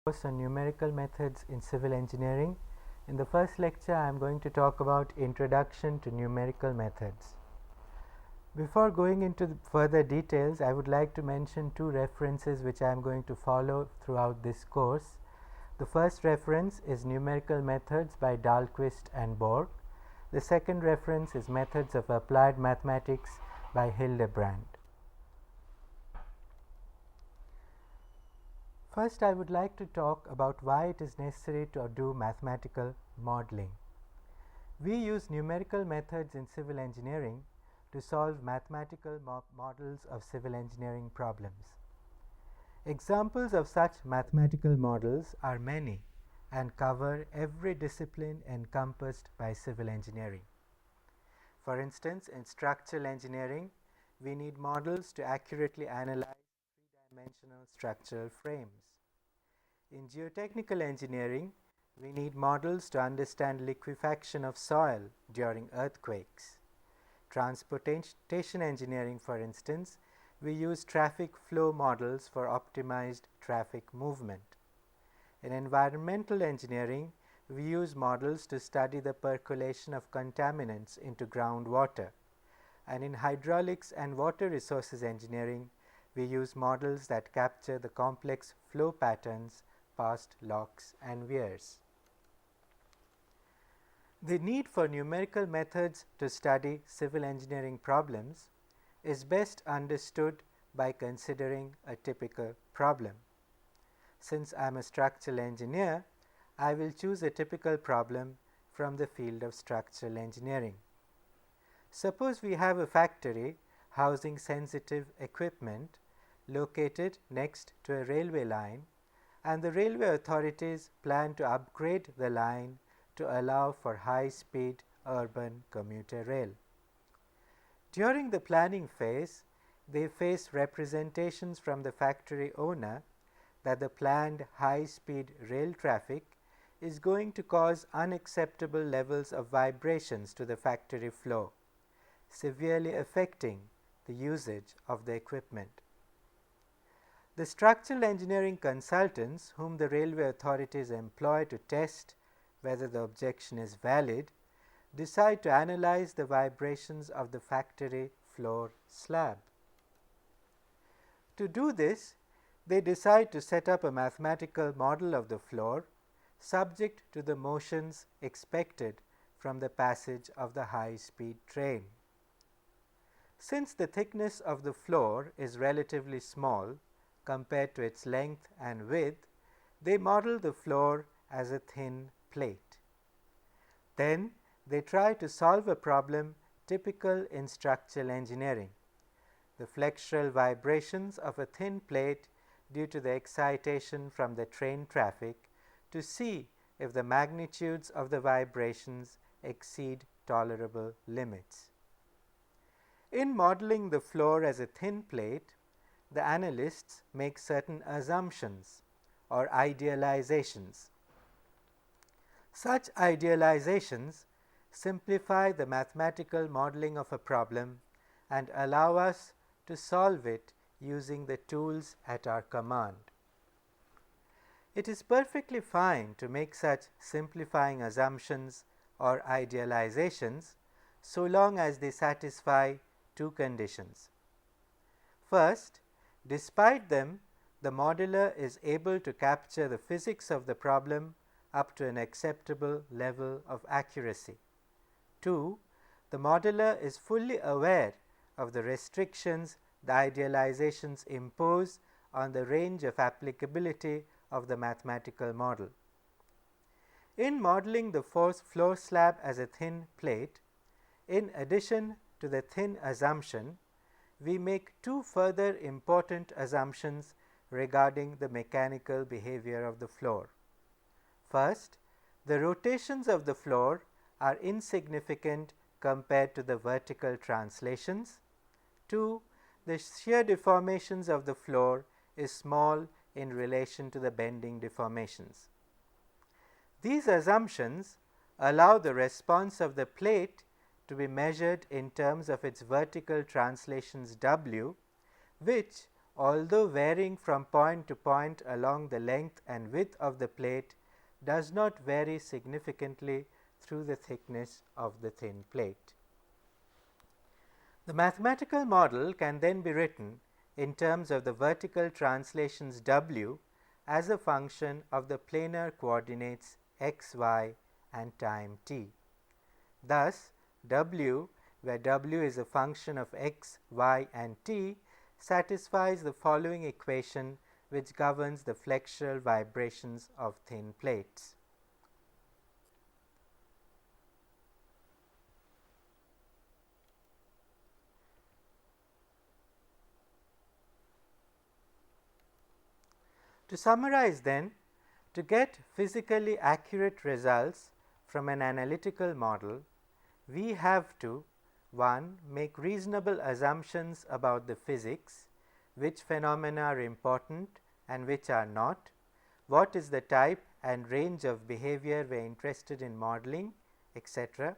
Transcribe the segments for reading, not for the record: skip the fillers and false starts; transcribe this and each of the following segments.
Course on numerical methods in civil engineering. In the first lecture, I am going to talk about introduction to numerical methods. Before going into further details, I would like to mention two references which I am going to follow throughout this course. The first reference is Numerical Methods by Dahlquist and Borg. The second reference is Methods of Applied Mathematics by Hildebrand. First, I would like to talk about why it is necessary to do mathematical modeling. We use numerical methods in civil engineering to solve mathematical models of civil engineering problems. Examples of such mathematical models are many and cover every discipline encompassed by civil engineering. For instance, in structural engineering, we need models to accurately analyze three-dimensional structural frames. In geotechnical engineering, we need models to understand liquefaction of soil during earthquakes. Transportation engineering, for instance, we use traffic flow models for optimized traffic movement. In environmental engineering, we use models to study the percolation of contaminants into groundwater. And in hydraulics and water resources engineering, we use models that capture the complex flow patterns past locks and weirs. The need for numerical methods to study civil engineering problems is best understood by considering a typical problem. Since I am a structural engineer, I will choose a typical problem from the field of structural engineering. Suppose we have a factory housing sensitive equipment located next to a railway line, and the railway authorities plan to upgrade the line to allow for high-speed urban commuter rail. During the planning phase, they face representations from the factory owner that the planned high-speed rail traffic is going to cause unacceptable levels of vibrations to the factory floor, severely affecting the usage of the equipment. The structural engineering consultants whom the railway authorities employ to test whether the objection is valid decide to analyze the vibrations of the factory floor slab. To do this, they decide to set up a mathematical model of the floor subject to the motions expected from the passage of the high-speed train. Since the thickness of the floor is relatively small compared to its length and width, they model the floor as a thin plate. Then they try to solve a problem typical in structural engineering, the flexural vibrations of a thin plate due to the excitation from the train traffic, to see if the magnitudes of the vibrations exceed tolerable limits. In modeling the floor as a thin plate, the analysts make certain assumptions or idealizations. Such idealizations simplify the mathematical modeling of a problem and allow us to solve it using the tools at our command. It is perfectly fine to make such simplifying assumptions or idealizations so long as they satisfy two conditions. First, despite them, the modeler is able to capture the physics of the problem up to an acceptable level of accuracy. 2. The modeler is fully aware of the restrictions the idealizations impose on the range of applicability of the mathematical model. In modeling the floor slab as a thin plate, in addition to the thin assumption, we make two further important assumptions regarding the mechanical behavior of the floor. First, the rotations of the floor are insignificant compared to the vertical translations. 2. The shear deformations of the floor is small in relation to the bending deformations. These assumptions allow the response of the plate to be measured in terms of its vertical translations W, which although varying from point to point along the length and width of the plate, does not vary significantly through the thickness of the thin plate. The mathematical model can then be written in terms of the vertical translations W as a function of the planar coordinates x, y and time t. Thus, W, where W is a function of x, y and t, satisfies the following equation which governs the flexural vibrations of thin plates. To summarize then, to get physically accurate results from an analytical model, we have to 1. Make reasonable assumptions about the physics, which phenomena are important and which are not, what is the type and range of behavior we are interested in modeling, etc.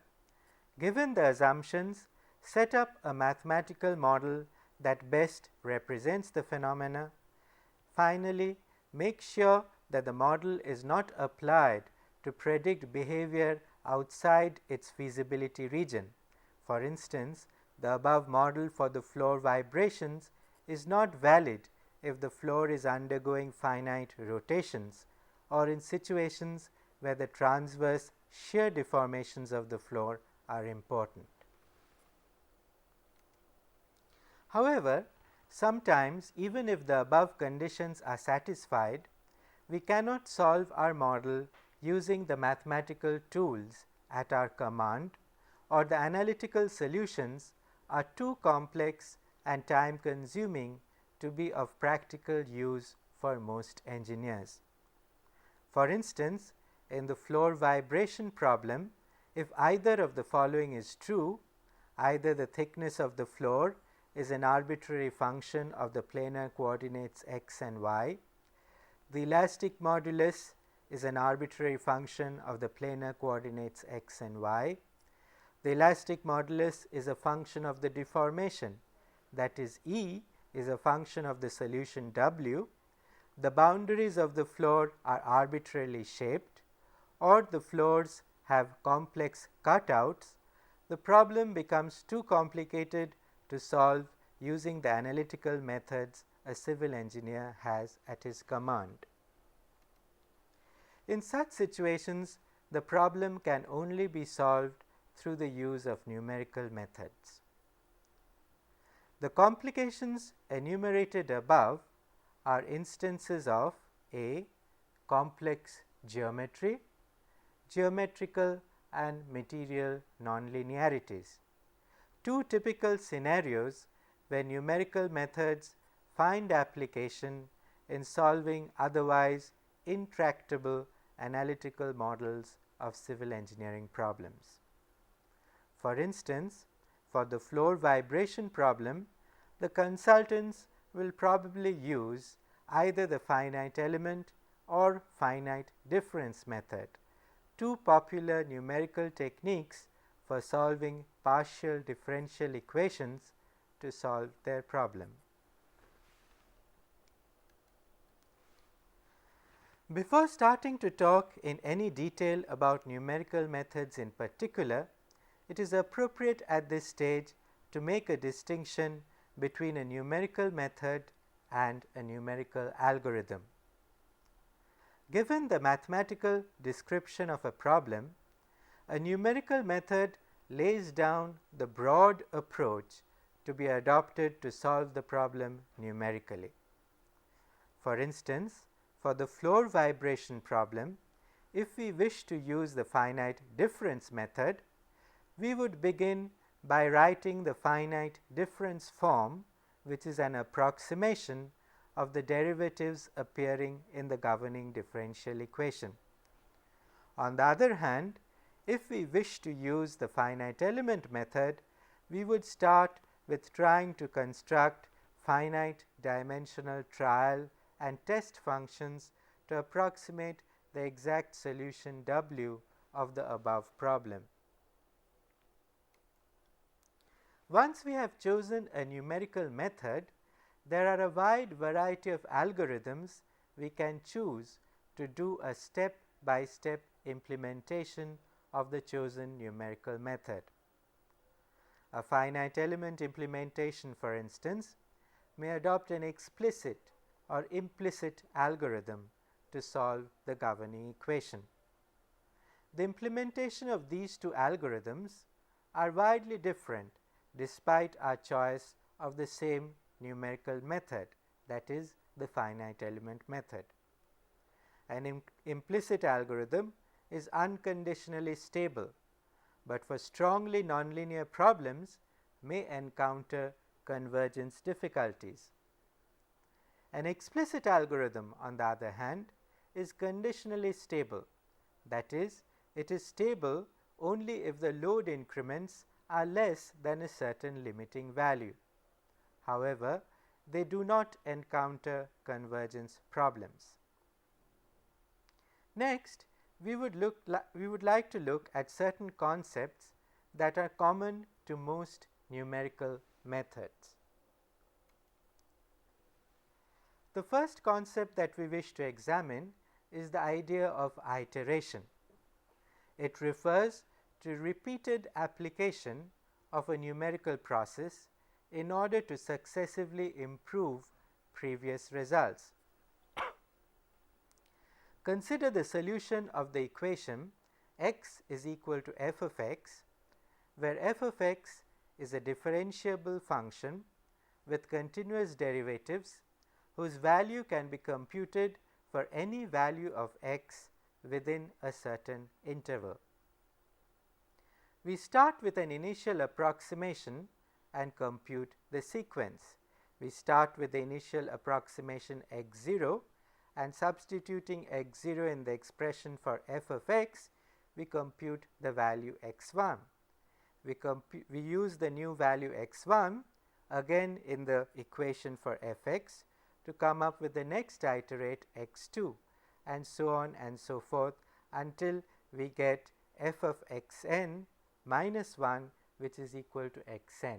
Given the assumptions, set up a mathematical model that best represents the phenomena. Finally, make sure that the model is not applied to predict behavior outside its feasibility region. For instance, the above model for the floor vibrations is not valid if the floor is undergoing finite rotations or in situations where the transverse shear deformations of the floor are important. However, sometimes even if the above conditions are satisfied, we cannot solve our model using the mathematical tools at our command, or the analytical solutions are too complex and time consuming to be of practical use for most engineers. For instance, in the floor vibration problem, if either of the following is true, either the thickness of the floor is an arbitrary function of the planar coordinates x and y, the elastic modulus is an arbitrary function of the planar coordinates x and y, the elastic modulus is a function of the deformation, that is E is a function of the solution W, the boundaries of the floor are arbitrarily shaped, or the floors have complex cutouts, the problem becomes too complicated to solve using the analytical methods a civil engineer has at his command. In such situations, the problem can only be solved through the use of numerical methods. The complications enumerated above are instances of A. Complex geometry, geometrical and material nonlinearities. Two typical scenarios where numerical methods find application in solving otherwise intractable analytical models of civil engineering problems. For instance, for the floor vibration problem, the consultants will probably use either the finite element or finite difference method, two popular numerical techniques for solving partial differential equations to solve their problem. Before starting to talk in any detail about numerical methods in particular, it is appropriate at this stage to make a distinction between a numerical method and a numerical algorithm. Given the mathematical description of a problem, a numerical method lays down the broad approach to be adopted to solve the problem numerically. For instance, for the floor vibration problem, if we wish to use the finite difference method, we would begin by writing the finite difference form, which is an approximation of the derivatives appearing in the governing differential equation. On the other hand, if we wish to use the finite element method, we would start with trying to construct finite dimensional trial and test functions to approximate the exact solution W of the above problem. Once we have chosen a numerical method, There are a wide variety of algorithms we can choose to do a step-by-step implementation of the chosen numerical method. A finite element implementation, for instance, may adopt an explicit or implicit algorithm to solve the governing equation. The implementation of these two algorithms are widely different despite our choice of the same numerical method, that is, the finite element method. An implicit algorithm is unconditionally stable, but for strongly nonlinear problems may encounter convergence difficulties. An explicit algorithm, on the other hand, is conditionally stable, that is, it is stable only if the load increments are less than a certain limiting value. However, they do not encounter convergence problems. Next, we would like to look at certain concepts that are common to most numerical methods. The first concept that we wish to examine is the idea of iteration. It refers to repeated application of a numerical process in order to successively improve previous results. Consider the solution of the equation x is equal to f of x, where f of x is a differentiable function with continuous derivatives whose value can be computed for any value of x within a certain interval. We start with an initial approximation and compute the sequence. We start with the initial approximation x0, and substituting x0 in the expression for f of x, we compute the value x1. We use the new value x1 again in the equation for fx to come up with the next iterate x2, and so on and so forth until we get f of xn minus 1, which is equal to xn.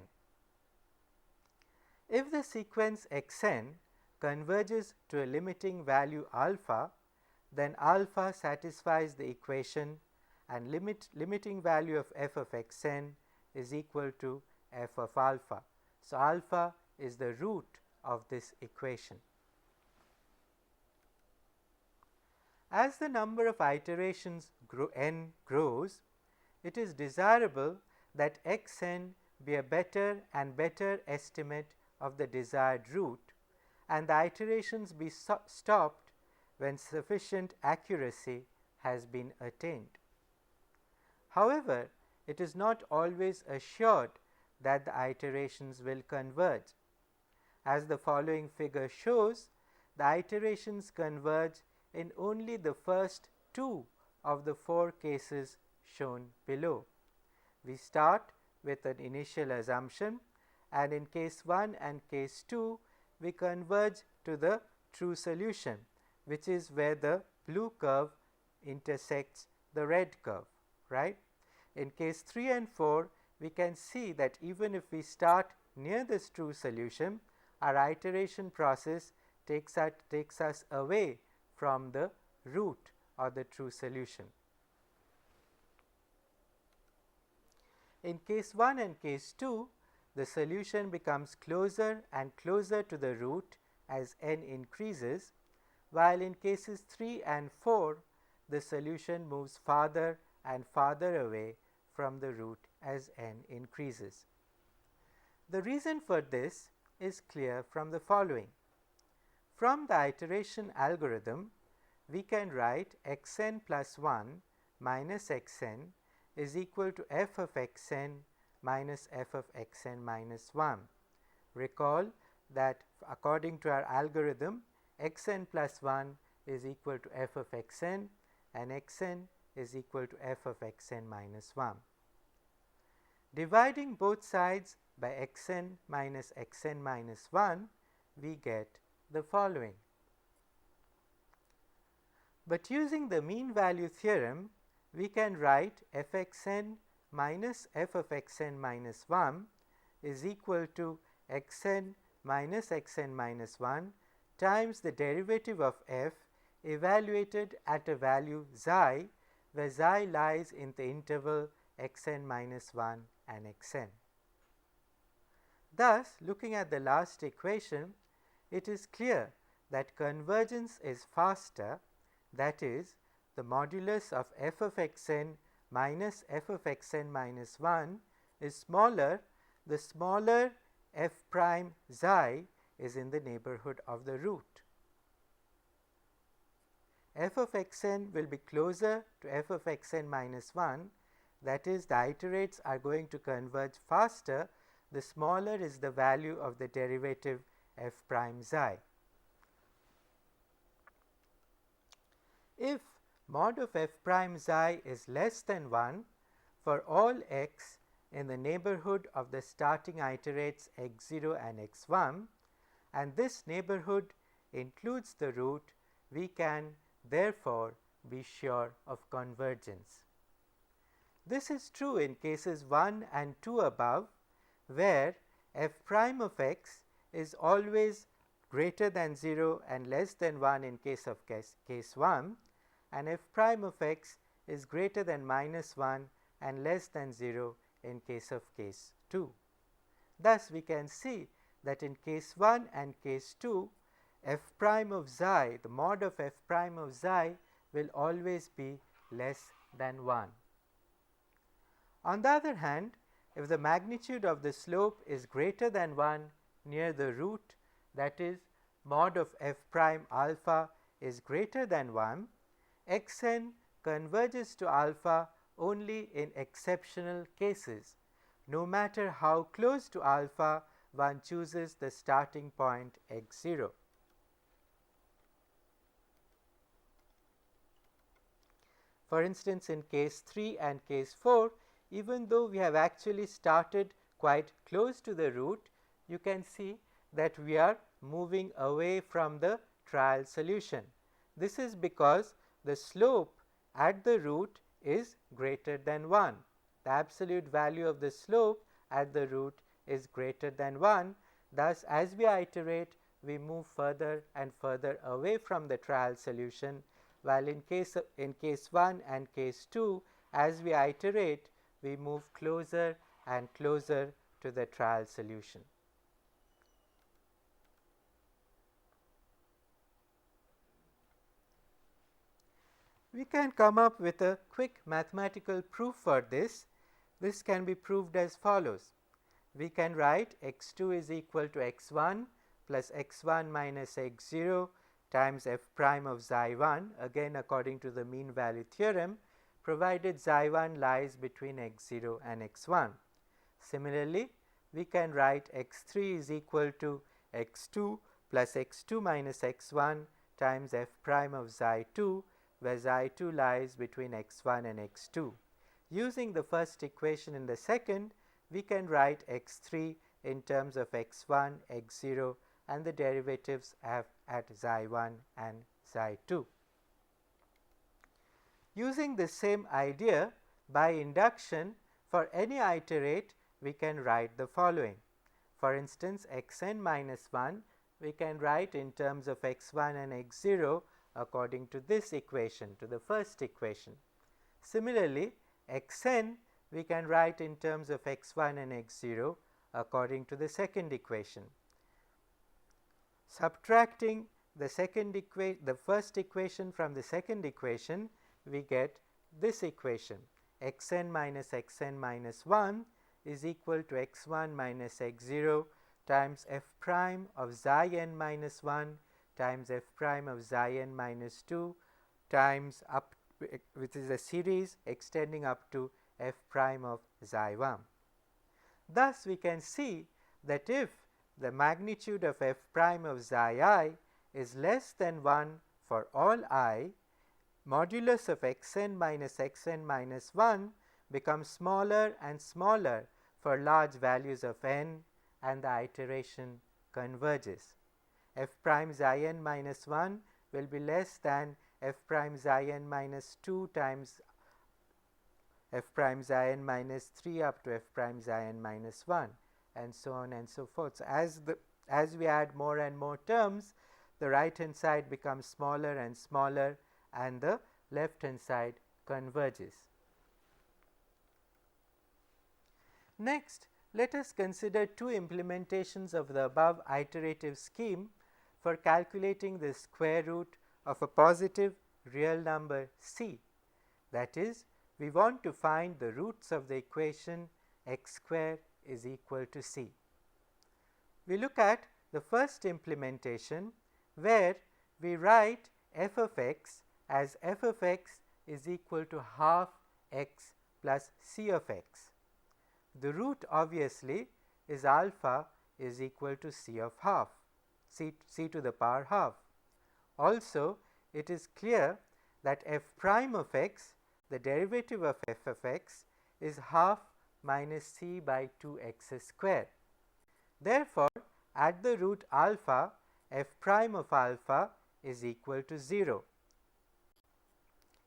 If the sequence xn converges to a limiting value alpha, then alpha satisfies the equation and limiting value of f of xn is equal to f of alpha. So, alpha is the root of this equation. As the number of iterations n grows, it is desirable that xn be a better and better estimate of the desired root, and the iterations be stopped when sufficient accuracy has been attained. However, it is not always assured that the iterations will converge. As the following figure shows, the iterations converge in only the first 2 of the 4 cases shown below. We start with an initial assumption, and in case 1 and case 2, we converge to the true solution, which is where the blue curve intersects the red curve, right? In case 3 and 4, we can see that even if we start near this true solution, our iteration process takes us away from the root or the true solution. In case 1 and case 2, the solution becomes closer and closer to the root as n increases, while in cases 3 and 4, the solution moves farther and farther away from the root as n increases. The reason for this is clear from the following. From the iteration algorithm, we can write xn plus 1 minus xn is equal to f of xn minus f of xn minus 1. Recall that according to our algorithm, xn plus 1 is equal to f of xn and xn is equal to f of xn minus 1. Dividing both sides by xn minus 1, we get the following. But using the mean value theorem, we can write f xn minus f of xn minus 1 is equal to xn minus xn minus 1 times the derivative of f evaluated at a value xi, where xi lies in the interval xn minus 1 and xn. Thus, looking at the last equation, it is clear that convergence is faster, that is, the modulus of f of xn minus f of xn minus 1 is smaller, the smaller f prime xi is in the neighborhood of the root. F of xn will be closer to f of xn minus 1, that is, the iterates are going to converge faster, the smaller is the value of the derivative f prime xi. If mod of f prime xi is less than 1 for all x in the neighborhood of the starting iterates x0 and x1, and this neighborhood includes the root, we can therefore be sure of convergence. This is true in cases 1 and 2 above, where f prime of x is always greater than 0 and less than 1 in case of case 1, and f prime of x is greater than minus 1 and less than 0 in case of case 2. Thus, we can see that in case 1 and case 2, f prime of xi, the mod of f prime of xi will always be less than 1. On the other hand, if the magnitude of the slope is greater than 1 near the root, that is, mod of f prime alpha is greater than 1, xn converges to alpha only in exceptional cases, no matter how close to alpha one chooses the starting point x0. For instance, in case 3 and case 4, even though we have actually started quite close to the root, you can see that we are moving away from the trial solution. This is because the slope at the root is greater than 1. The absolute value of the slope at the root is greater than 1. Thus, as we iterate, we move further and further away from the trial solution, while in case 1 and case 2, as we iterate, we move closer and closer to the trial solution. We can come up with a quick mathematical proof for this. This can be proved as follows. We can write x2 is equal to x1 plus x1 minus x0 times f prime of xi1, again according to the mean value theorem, provided xi1 lies between x0 and x1. Similarly, we can write x3 is equal to x2 plus x2 minus x1 times f prime of xi2, where xi2 lies between x1 and x2. Using the first equation in the second, we can write x3 in terms of x1, x0 and the derivatives at xi1 and xi2. Using the same idea, by induction, for any iterate, we can write the following. For instance, xn minus 1, we can write in terms of x1 and x0 according to this equation, to the first equation. Similarly, xn we can write in terms of x1 and x0 according to the second equation. Subtracting the first equation from the second equation, we get this equation: xn minus 1 is equal to x1 minus x0 times f prime of xi n minus 1 times f prime of xi n minus 2 times up, which is a series extending up to f prime of xi1. Thus, we can see that if the magnitude of f prime of xi is less than 1 for all I, modulus of xn minus 1 becomes smaller and smaller for large values of n, and the iteration converges. F prime xi n minus 1 will be less than f prime xi n minus 2 times f prime xi n minus 3 up to f prime xi n minus 1, and so on and so forth. So, as the As we add more and more terms, the right hand side becomes smaller and smaller and the left hand side converges. Next, let us consider two implementations of the above iterative scheme for calculating the square root of a positive real number c. That is, we want to find the roots of the equation x square is equal to c. We look at the first implementation where we write f of x as f of x is equal to half x plus c of x. The root obviously is alpha is equal to c of half, c to the power half. Also, it is clear that f prime of x, the derivative of f of x, is half minus c by 2x square. Therefore, at the root alpha, f prime of alpha is equal to 0.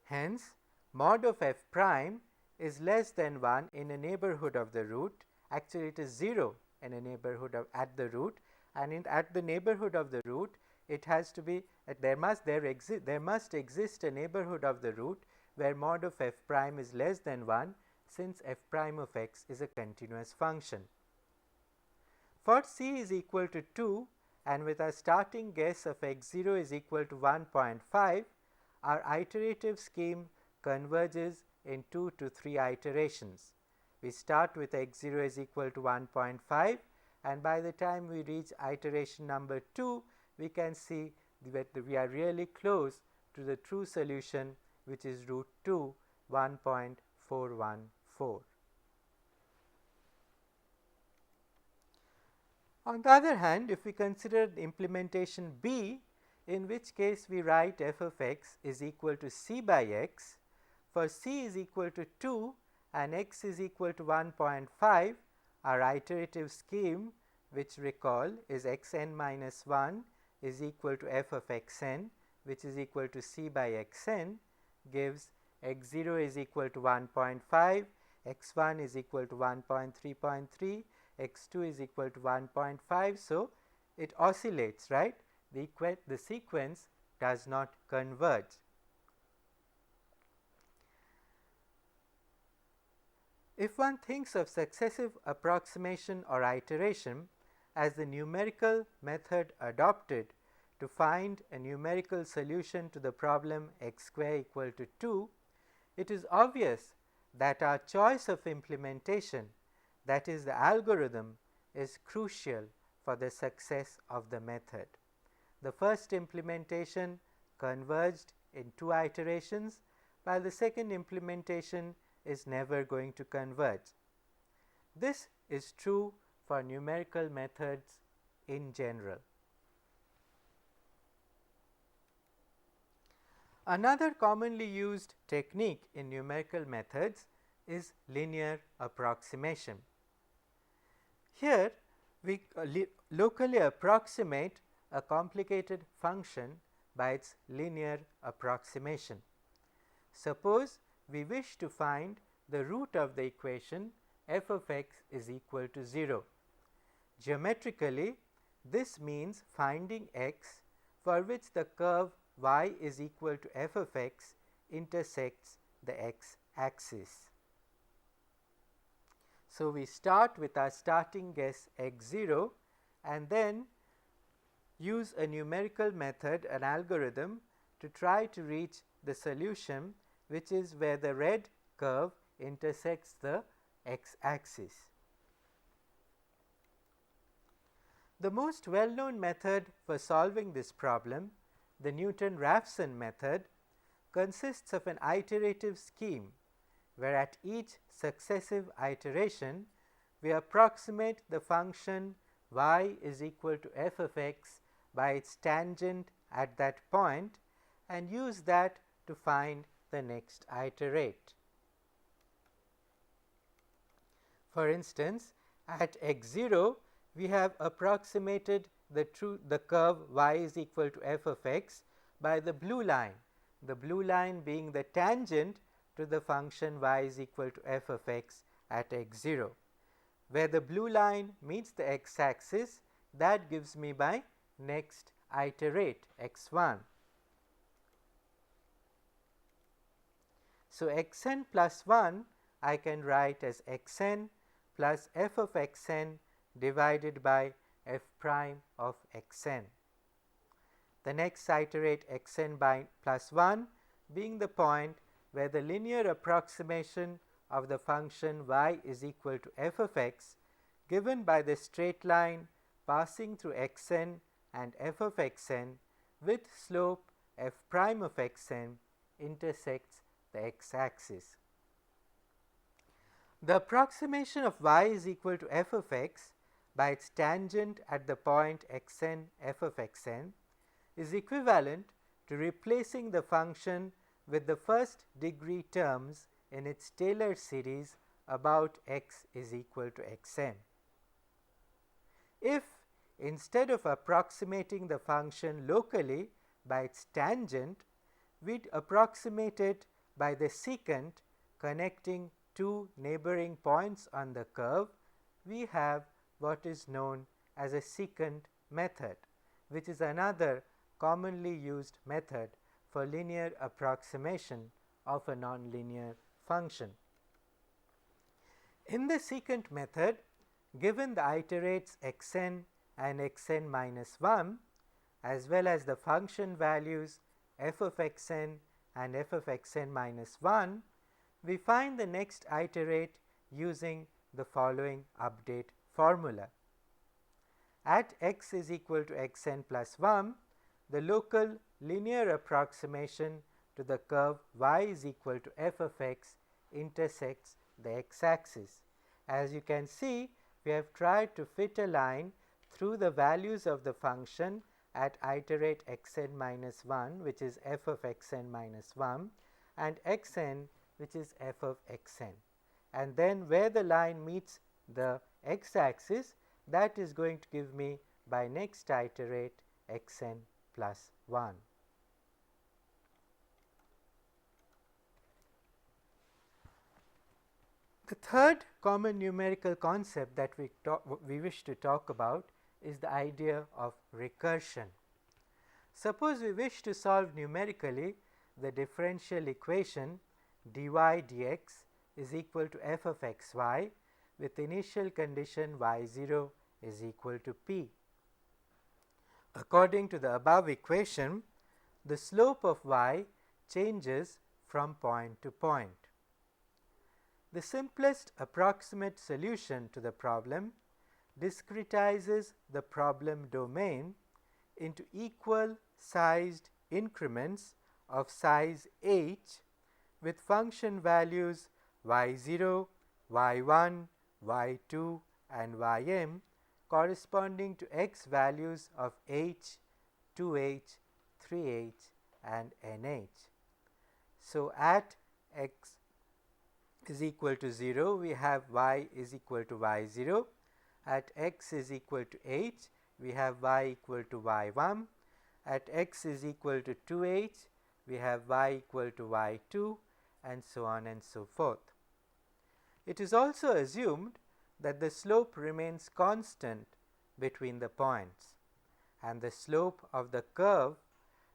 Hence, mod of f prime is less than 1 in a neighborhood of the root. Actually, it is 0 in a neighborhood of at the root, and at the neighborhood of the root, it has to be there must exist a neighborhood of the root where mod of f prime is less than 1, since f prime of x is a continuous function. For c is equal to 2 and with our starting guess of x0 is equal to 1.5, our iterative scheme converges in 2 to 3 iterations. We start with x0 is equal to 1.5, and by the time we reach iteration number 2, we can see that we are really close to the true solution, which is root 2, 1.414. On the other hand, if we consider implementation B, in which case we write f of x is equal to c by x, for c is equal to 2 and x is equal to 1.5, our iterative scheme, which recall is xn minus 1 is equal to f of xn, which is equal to c by xn, gives x0 is equal to 1.5, x1 is equal to 1.3.3, x2 is equal to 1.5. So, it oscillates, right? The sequence does not converge. If one thinks of successive approximation or iteration as the numerical method adopted to find a numerical solution to the problem x square equal to 2, it is obvious that our choice of implementation, that is the algorithm, is crucial for the success of the method. The first implementation converged in 2 iterations, while the second implementation is never going to converge. This is true for numerical methods in general. Another commonly used technique in numerical methods is linear approximation. Here, we locally approximate a complicated function by its linear approximation. Suppose we wish to find the root of the equation f of x is equal to 0. Geometrically, this means finding x for which the curve y is equal to f of x intersects the x axis. So, we start with our starting guess x0 and then use a numerical method, an algorithm, to try to reach the solution, which is where the red curve intersects the x axis. The most well-known method for solving this problem, the Newton-Raphson method, consists of an iterative scheme where at each successive iteration we approximate the function y is equal to f of x by its tangent at that point and use that to find the next iterate. For instance, at x0 we have approximated the curve y is equal to f of x by the blue line being the tangent to the function y is equal to f of x at x0. Where the blue line meets the x axis, that gives me my next iterate x1. So, xn plus 1 I can write as xn plus f of xn divided by f prime of xn. The next iterate xn by plus 1 being the point where the linear approximation of the function y is equal to f of x given by the straight line passing through xn and f of xn with slope f prime of xn intersects the x-axis. The approximation of y is equal to f of x by its tangent at the point xn f of xn is equivalent to replacing the function with the first degree terms in its Taylor series about x is equal to xn. If instead of approximating the function locally by its tangent, we approximate it by the secant connecting two neighboring points on the curve, we have what is known as a secant method, which is another commonly used method for linear approximation of a nonlinear function. In the secant method, given the iterates xn and xn minus 1 as well as the function values f of xn and f of xn minus 1, we find the next iterate using the following update formula. At x is equal to xn plus 1, the local linear approximation to the curve y is equal to f of x intersects the x-axis. As you can see, we have tried to fit a line through the values of the function at iterate xn minus 1, which is f of xn minus 1, and xn, which is f of xn, and then where the line meets the x-axis, that is going to give me by next iterate xn plus 1. The third common numerical concept that we wish to talk about is the idea of recursion. Suppose we wish to solve numerically the differential equation dy dx is equal to f of xy with initial condition y0 is equal to p. According to the above equation, the slope of y changes from point to point. The simplest approximate solution to the problem discretizes the problem domain into equal sized increments of size h with function values y0, y1, y2 and ym corresponding to x values of h, 2h, 3h and nh. So, at x is equal to 0, we have y is equal to y0. At x is equal to h, we have y equal to y1. At x is equal to 2h, we have y equal to y2 and so on and so forth. It is also assumed that the slope remains constant between the points, and the slope of the curve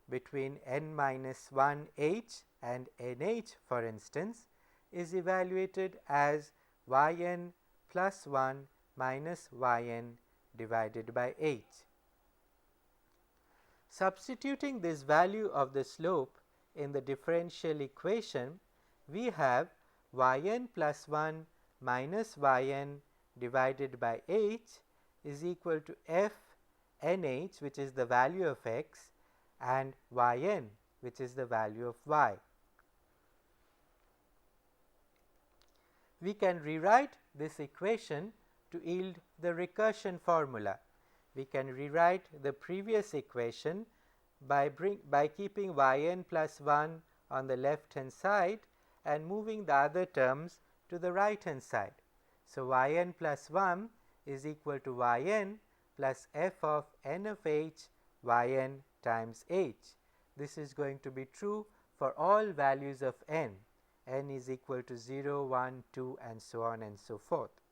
between n minus 1 h and nh, for instance, is evaluated as yn plus 1 minus yn divided by h. Substituting this value of the slope in the differential equation, we have yn plus 1 minus yn divided by h is equal to f nh, which is the value of x, and yn, which is the value of y. We can rewrite this equation to yield the recursion formula. We can rewrite the previous equation by keeping yn plus 1 on the left hand side and moving the other terms to the right hand side. So, yn plus 1 is equal to yn plus f of n of h yn times h. This is going to be true for all values of n is equal to 0, 1, 2 and so on and so forth.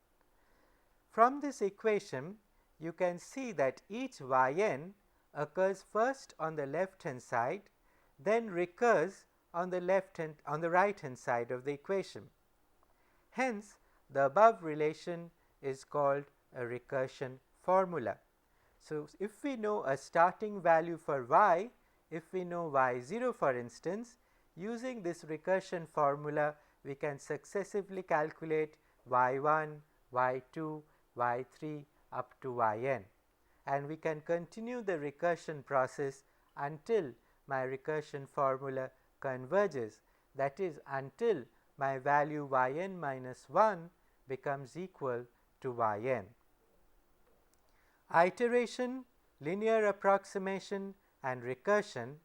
From this equation, you can see that each yn occurs first on the left hand side, then recurs on the right hand side of the equation. Hence, the above relation is called a recursion formula. So, if we know a starting value for y, if we know y0 for instance, using this recursion formula we can successively calculate y1, y2, y3 up to yn, and we can continue the recursion process until my recursion formula converges, that is until my value yn minus 1 becomes equal to yn. Iteration, linear approximation and recursion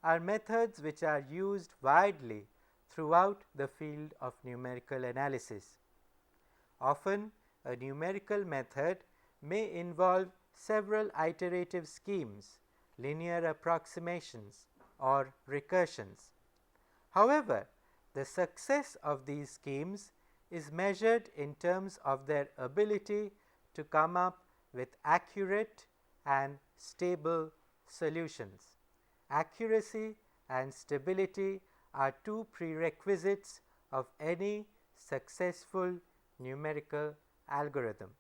are methods which are used widely throughout the field of numerical analysis. Often, a numerical method may involve several iterative schemes, linear approximations or recursions. However, the success of these schemes is measured in terms of their ability to come up with accurate and stable solutions. Accuracy and stability are two prerequisites of any successful numerical algorithm.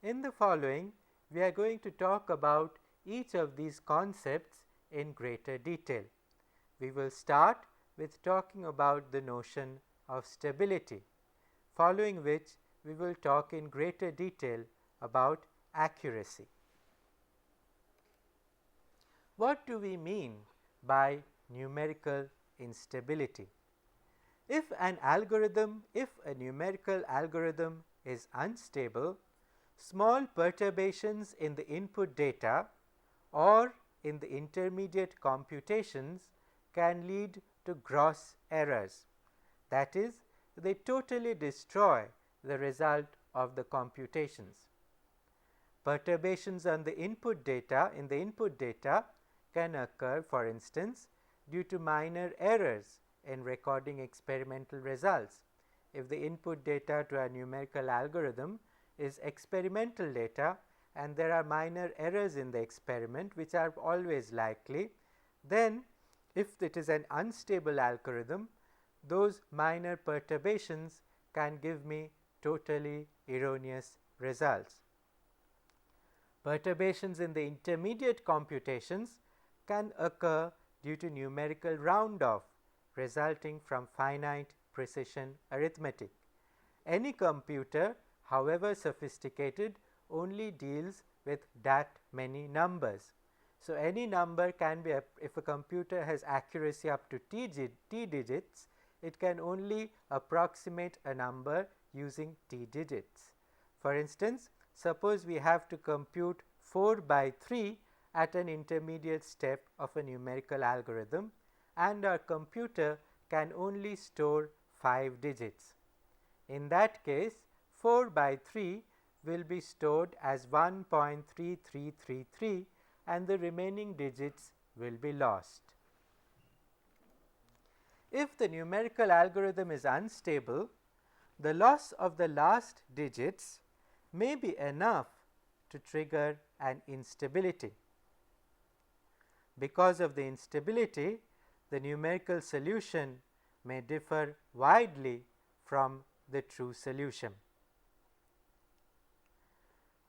In the following, we are going to talk about each of these concepts in greater detail. We will start with talking about the notion of stability, following which we will talk in greater detail about accuracy. What do we mean by numerical instability? If a numerical algorithm is unstable, small perturbations in the input data or in the intermediate computations can lead to gross errors. That is, they totally destroy the result of the computations. Perturbations on the input data can occur, for instance, due to minor errors in recording experimental results. If the input data to a numerical algorithm is experimental data and there are minor errors in the experiment which are always likely, then if it is an unstable algorithm, those minor perturbations can give me totally erroneous results. Perturbations in the intermediate computations can occur due to numerical round-off resulting from finite precision arithmetic. Any computer, however sophisticated, only deals with that many numbers. So, any number can be, if a computer has accuracy up to t digits, it can only approximate a number using t digits. For instance, suppose we have to compute 4 by 3 at an intermediate step of a numerical algorithm, and our computer can only store 5 digits. In that case, 4 by 3 will be stored as 1.3333 and the remaining digits will be lost. If the numerical algorithm is unstable, the loss of the last digits may be enough to trigger an instability. Because of the instability, the numerical solution may differ widely from the true solution.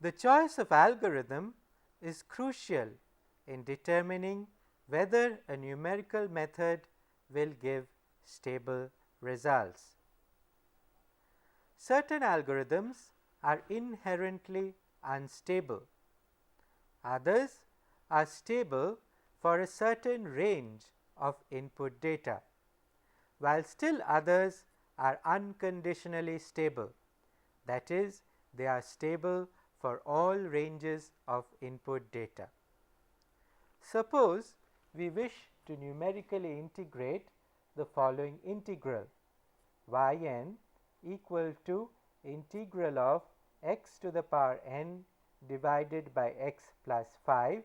The choice of algorithm is crucial in determining whether a numerical method will give stable results. Certain algorithms are inherently unstable. Others are stable for a certain range of input data, while still others are unconditionally stable. That is, they are stable for all ranges of input data. Suppose we wish to numerically integrate the following integral: yn equal to integral of x to the power n divided by x plus 5,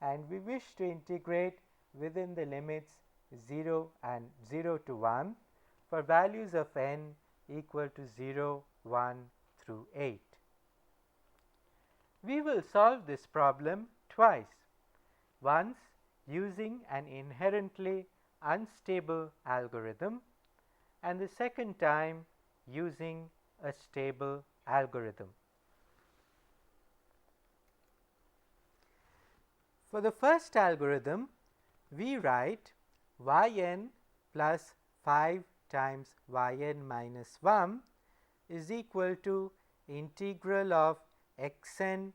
and we wish to integrate within the limits 0 to 1 for values of n equal to 0, 1 through 8. We will solve this problem twice, once using an inherently unstable algorithm and the second time using a stable algorithm. For the first algorithm, we write yn plus 5 times yn minus 1 is equal to integral of xn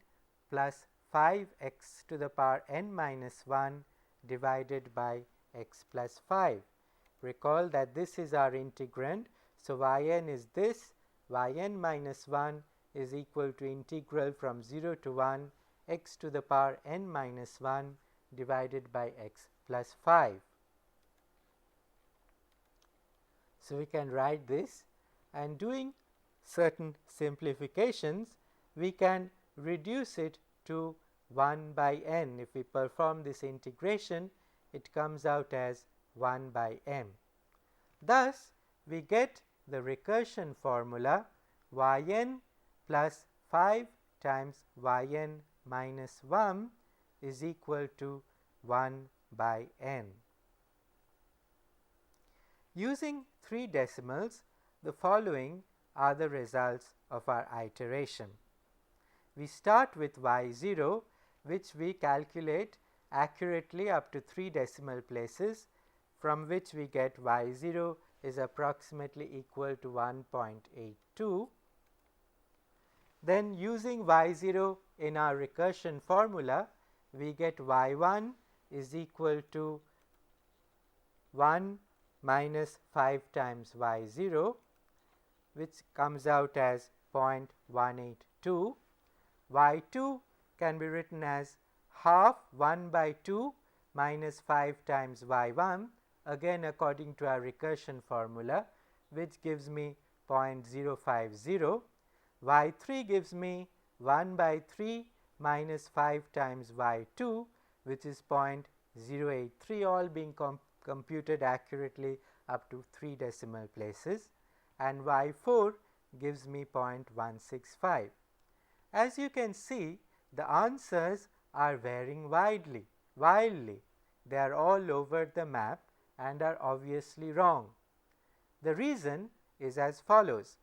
plus 5x to the power n minus 1 divided by x plus 5. Recall that this is our integrand. So, yn is this, yn minus 1 is equal to integral from 0 to 1 x to the power n minus 1 divided by x plus 5. So, we can write this, and doing certain simplifications we can reduce it to 1 by n. If we perform this integration, it comes out as 1 by m. Thus, we get the recursion formula yn plus 5 times yn minus 1 is equal to 1 by n. Using 3 decimals, the following are the results of our iteration. We start with y0, which we calculate accurately up to 3 decimal places, from which we get y0 is approximately equal to 1.82. Then using y0 in our recursion formula, we get y1 is equal to 1 minus 5 times y0, which comes out as 0.182. y2 can be written as half 1 by 2 minus 5 times y1, again according to our recursion formula, which gives me 0.050. y3 gives me 1 by 3 minus 5 times y2, which is 0.083, all being computed accurately up to 3 decimal places, and y4 gives me 0.165. As you can see, the answers are varying wildly. They are all over the map and are obviously wrong. The reason is as follows.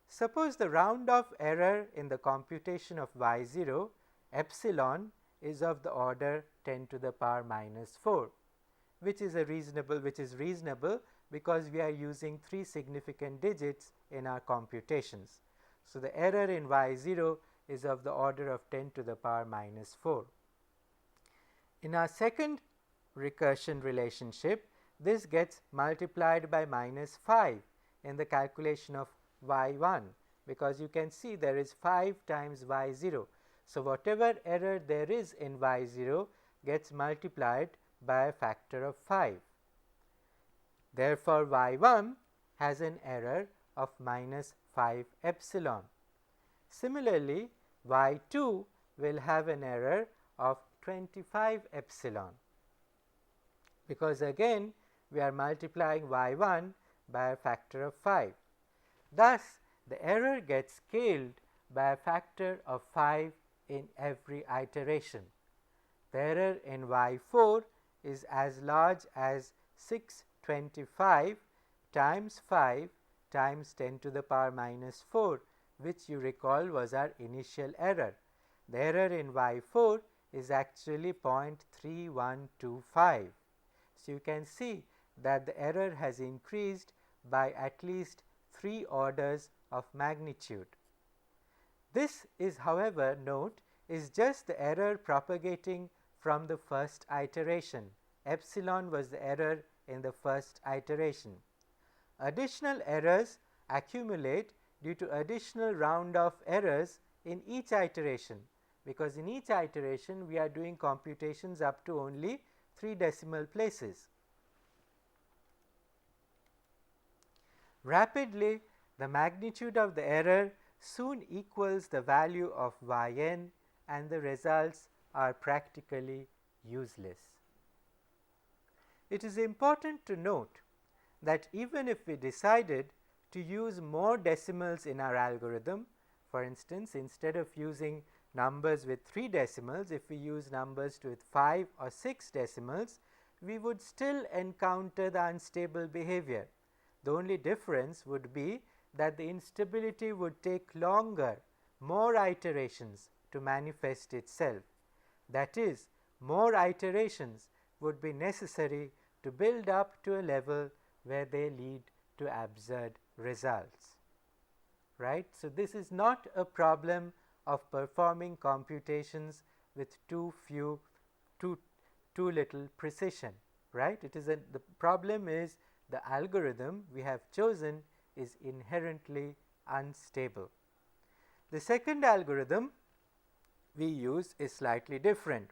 Suppose the round off error in the computation of y0 epsilon is of the order 10 to the power minus 4, which is reasonable because we are using 3 significant digits in our computations. So, the error in y0 is of the order of 10 to the power minus 4. In our second recursion relationship, this gets multiplied by minus 5 in the calculation of y1, because you can see there is 5 times y0. So, whatever error there is in y0 gets multiplied by a factor of 5. Therefore, y1 has an error of minus 5 epsilon. Similarly, y2 will have an error of 25 epsilon, because again we are multiplying y1 by a factor of 5. Thus, the error gets scaled by a factor of 5 in every iteration. The error in y4 is as large as 625 times 5 times 10 to the power minus 4, which you recall was our initial error. The error in y4 is actually 0.3125. So, you can see that the error has increased by at least 3 orders of magnitude. This is, however, note, is just the error propagating from the first iteration. Epsilon was the error in the first iteration. Additional errors accumulate due to additional round off errors in each iteration, because in each iteration we are doing computations up to only 3 decimal places. Rapidly, the magnitude of the error soon equals the value of yn, and the results are practically useless. It is important to note that even if we decided to use more decimals in our algorithm, for instance, instead of using numbers with 3 decimals, if we use numbers with 5 or 6 decimals, we would still encounter the unstable behavior. The only difference would be that the instability would take longer, more iterations to manifest itself. That is, more iterations would be necessary to build up to a level where they lead to absurd results. Right. So, this is not a problem of performing computations with too little precision. Right. It is the problem is the algorithm we have chosen is inherently unstable. The second algorithm we use is slightly different.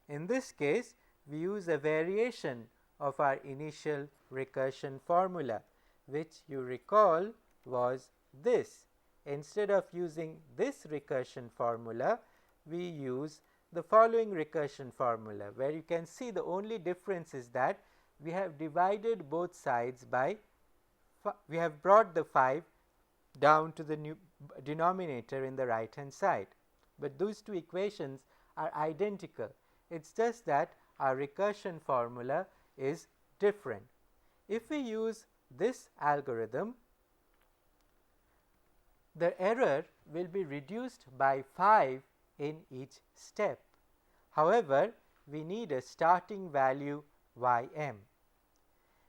In this case, we use a variation of our initial recursion formula, which you recall was this. Instead of using this recursion formula, we use the following recursion formula, where you can see the only difference is that we have divided both sides by, we have brought the 5 down to the new denominator in the right hand side, but those two equations are identical. It is just that our recursion formula is different. If we use this algorithm, the error will be reduced by 5 in each step. However, we need a starting value y m.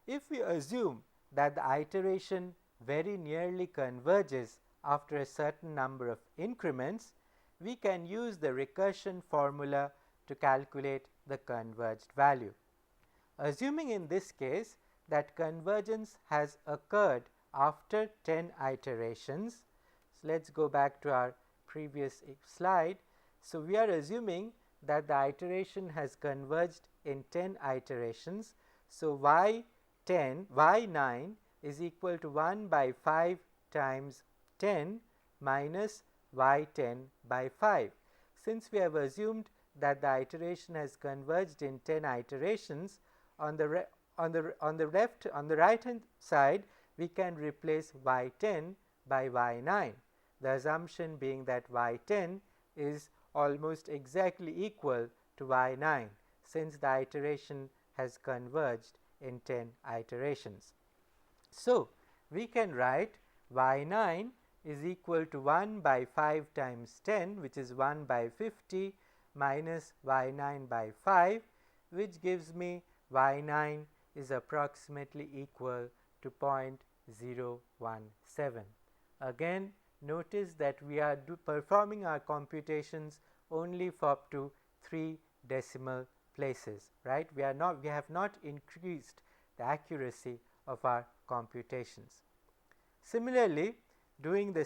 If we assume that the iteration very nearly converges after a certain number of increments, we can use the recursion formula to calculate the converged value. Assuming in this case that convergence has occurred after 10 iterations, so let us go back to our previous slide. So, we are assuming that the iteration has converged in 10 iterations. So, y9 is equal to 1 by 5 times 10 minus y10 by 5. Since we have assumed that the iteration has converged in 10 iterations, on the right hand side we can replace y10 by y9, the assumption being that y10 is almost exactly equal to y9, since the iteration has converged in 10 iterations. So, we can write y9 is equal to 1 by 5 times 10, which is 1 by 50 minus y9 by 5, which gives me y9 is approximately equal to 0.017. Again, notice that we are performing our computations only for up to 3 decimal places, right. We have not increased the accuracy of our computations. Similarly, using the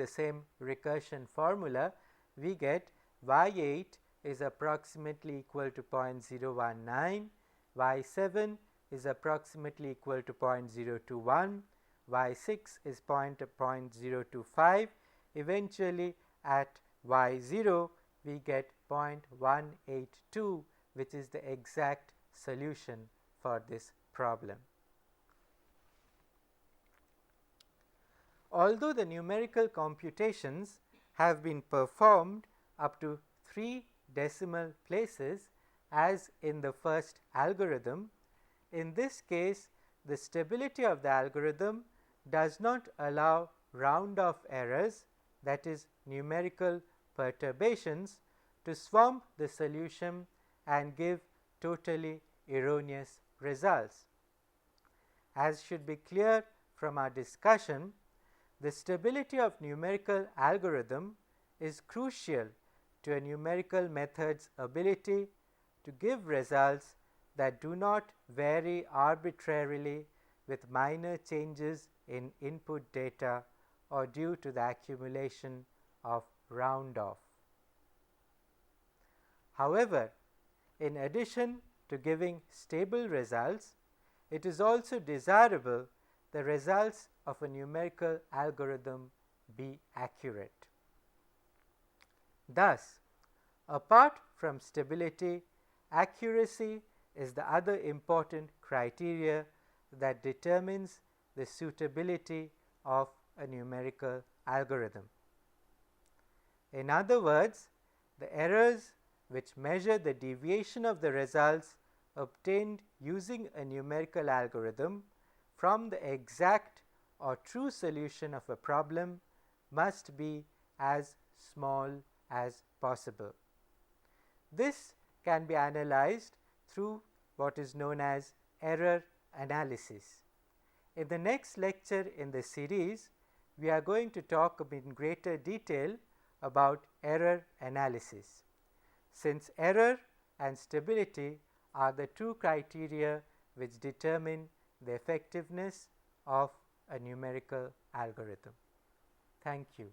same recursion formula, we get y8 is approximately equal to 0.019, y7 is approximately equal to 0.021, y6 is 0.025. Eventually, at y0 we get 0.182, which is the exact solution for this problem. Although the numerical computations have been performed up to 3 decimal places as in the first algorithm, in this case the stability of the algorithm does not allow round off errors, that is numerical perturbations, to swamp the solution and give totally erroneous results. As should be clear from our discussion, the stability of numerical algorithm is crucial to a numerical method's ability to give results that do not vary arbitrarily with minor changes in input data or due to the accumulation of round off. However, in addition to giving stable results, it is also desirable the results of a numerical algorithm be accurate. Thus, apart from stability, accuracy is the other important criteria that determines the suitability of a numerical algorithm. In other words, the errors which measure the deviation of the results obtained using a numerical algorithm from the exact or true solution of a problem must be as small as possible. This can be analyzed through what is known as error analysis. In the next lecture in the series, we are going to talk in greater detail about error analysis. Since error and stability are the two criteria which determine the effectiveness of a numerical algorithm. Thank you.